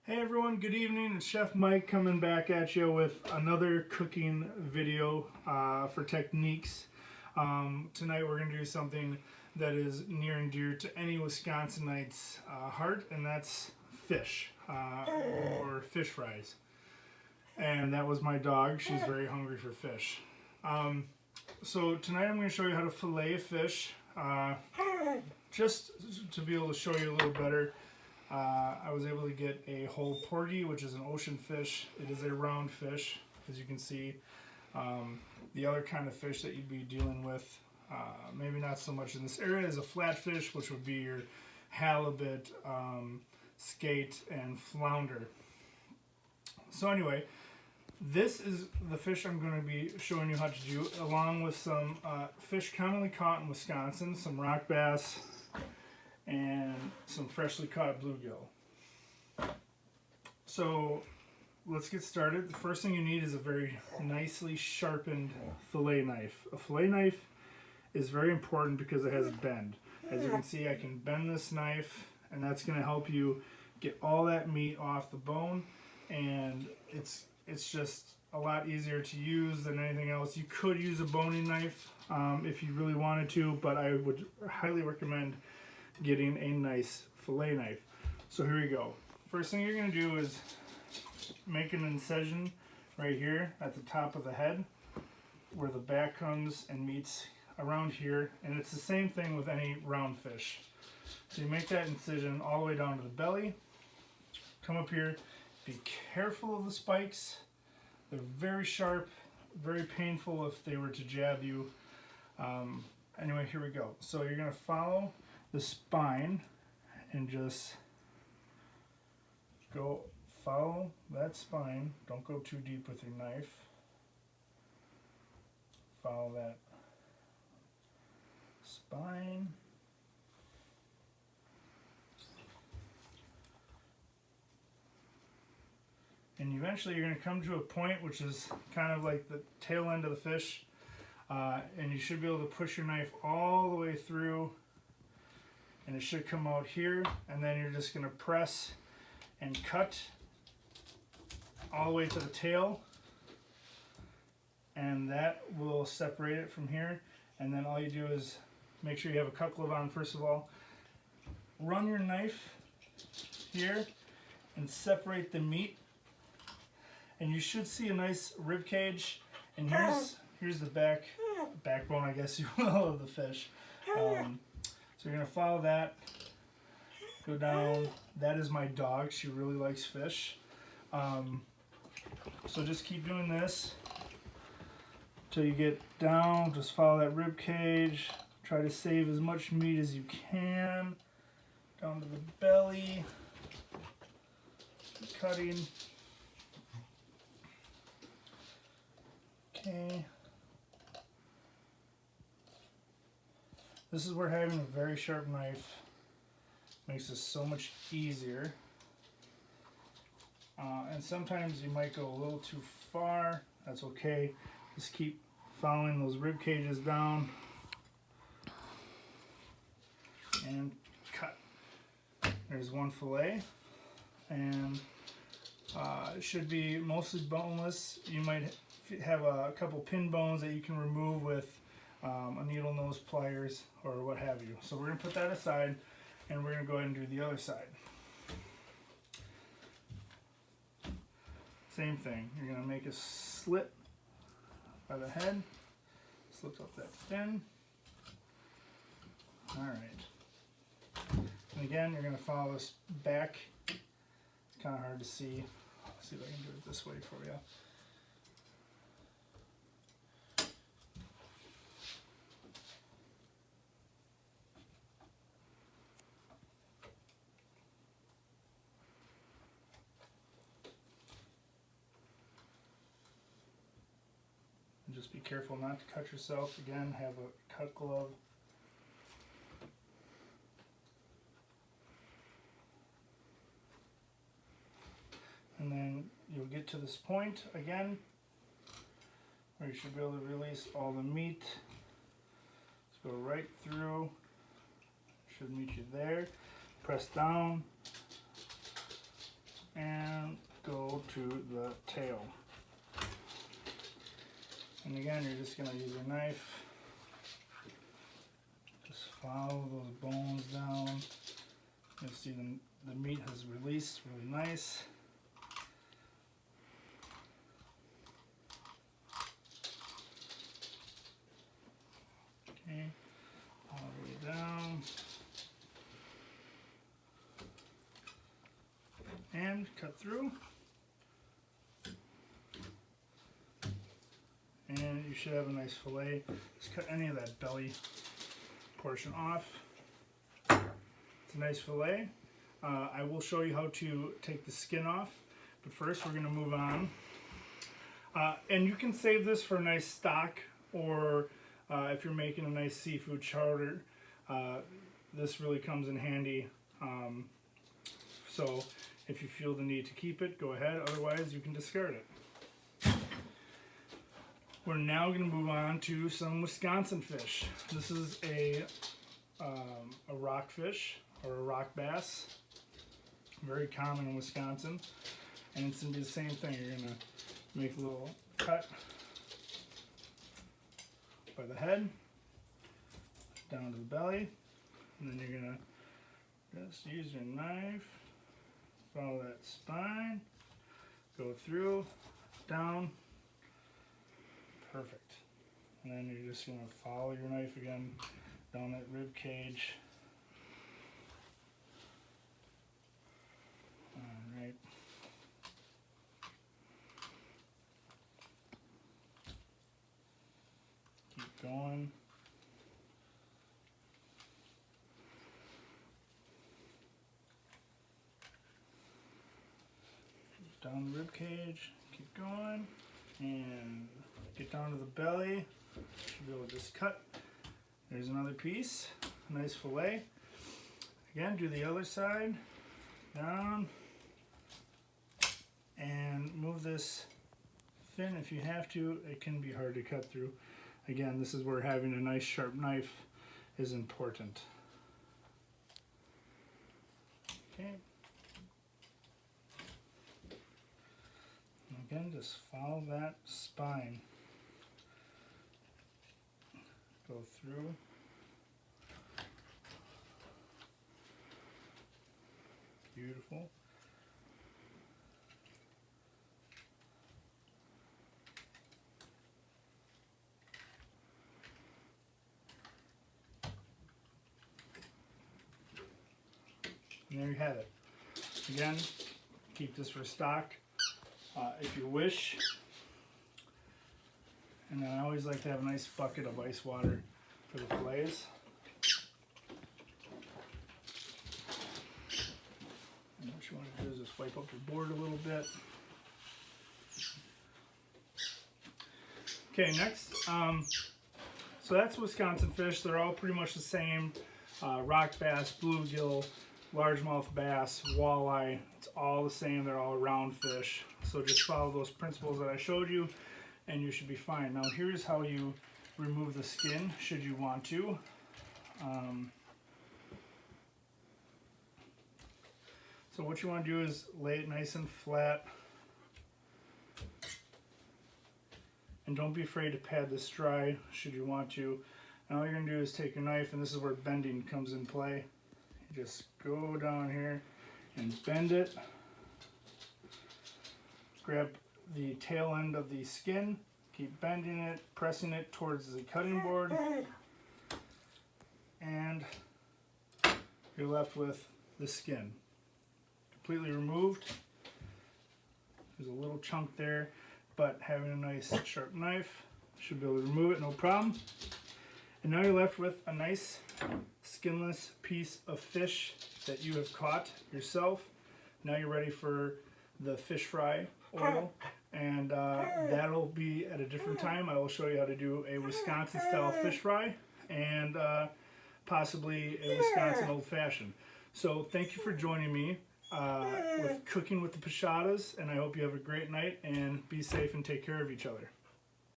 Hey everyone, good evening. It's Chef Mike coming back at you with another cooking video for techniques. Tonight we're going to do something that is near and dear to any Wisconsinite's heart, and that's fish or fish fries. And that was my dog. She's very hungry for fish. So tonight I'm going to show you how to fillet a fish, just to be able to show you a little better. I was able to get a whole porgy, which is an ocean fish. It is a round fish, as you can see. The other kind of fish that you'd be dealing with, maybe not so much in this area, is a flatfish, which would be your halibut, skate, and flounder. So anyway, this is the fish I'm going to be showing you how to do, along with some fish commonly caught in Wisconsin, some rock bass, and some freshly caught bluegill. So let's get started. The first thing you need is a very nicely sharpened fillet knife. A fillet knife is very important because it has a bend. As you can see, I can bend this knife, and that's going to help you get all that meat off the bone, and it's just a lot easier to use than anything else. You could use a boning knife if you really wanted to, but I would highly recommend getting a nice fillet knife. So here we go. First thing you're going to do is make an incision right here at the top of the head where the back comes and meets around here, and it's the same thing with any round fish. So you make that incision all the way down to the belly, come up here, be careful of the spikes. They're very sharp, very painful if they were to jab you. Anyway, here we go. So you're going to follow the spine and just follow that spine. Don't go too deep with your knife. Follow that spine. And eventually you're going to come to a point which is kind of like the tail end of the fish, and you should be able to push your knife all the way through, and it should come out here, and then you're just going to press and cut all the way to the tail, and that will separate it from here. And then all you do is make sure you have a cut glove on first of all. Run your knife here and separate the meat, and you should see a nice rib cage, and here's the backbone, I guess you will, of the fish. So you're going to follow that, go down. That is my dog. She really likes fish. So just keep doing this until you get down. Just follow that rib cage. Try to save as much meat as you can. Down to the belly. Keep cutting. Okay. This is where having a very sharp knife makes this so much easier. And sometimes you might go a little too far. That's okay. Just keep following those rib cages down and cut. There's one fillet, and it should be mostly boneless. You might have a couple pin bones that you can remove with a needle nose pliers or what have you. So we're going to put that aside, and we're going to go ahead and do the other side. Same thing. You're going to make a slit by the head, slip up that fin. Alright. And again, you're going to follow this back. It's kind of hard to see. Let's see if I can do it this way for you. Just be careful not to cut yourself. Again, have a cut glove. And then you'll get to this point again where you should be able to release all the meat. Let's go right through. Should meet you there. Press down. And to the tail. And again, you're just going to use your knife. Just follow those bones down. You'll see the meat has released really nice. Okay, all the way down. And cut through. And you should have a nice fillet. Just cut any of that belly portion off. It's a nice fillet. I will show you how to take the skin off, but first we're going to move on. And you can save this for a nice stock, or if you're making a nice seafood chowder, this really comes in handy. So if you feel the need to keep it, go ahead. Otherwise, you can discard it. We're now going to move on to some Wisconsin fish. This is a rock fish, or a rock bass. Very common in Wisconsin. And it's going to be the same thing. You're going to make a little cut by the head, down to the belly, and then you're going to just use your knife, follow that spine, go through, down. Perfect. And then you're just going to follow your knife again down that rib cage. Alright. Keep going. Down the rib cage, keep going, and get down to the belly. Should be able to just cut. There's another piece, nice fillet. Again, do the other side, down, and move this fin if you have to. It can be hard to cut through. Again, this is where having a nice sharp knife is important. Okay. Again, just follow that spine. Go through. Beautiful. And there you have it. Again, keep this for stock. If you wish. And then I always like to have a nice bucket of ice water for the fillets. And what you want to do is just wipe up your board a little bit. Okay, next. So that's Wisconsin fish. They're all pretty much the same. Rock bass, bluegill, largemouth bass, walleye. It's all the same. They're all round fish. So just follow those principles that I showed you, and you should be fine. Now here's how you remove the skin, should you want to. So what you want to do is lay it nice and flat. And don't be afraid to pad this dry, should you want to. And all you're going to do is take your knife, and this is where bending comes in play. You just go down here and bend it. Grab the tail end of the skin, keep bending it, pressing it towards the cutting board, and you're left with the skin. Completely removed. There's a little chunk there, but having a nice sharp knife should be able to remove it, no problem. And now you're left with a nice skinless piece of fish that you have caught yourself. Now you're ready for the fish fry oil, and that'll be at a different time. I will show you how to do a Wisconsin style fish fry and possibly a Wisconsin old fashioned. So thank you for joining me with Cooking with the Pichadas, and I hope you have a great night and be safe and take care of each other.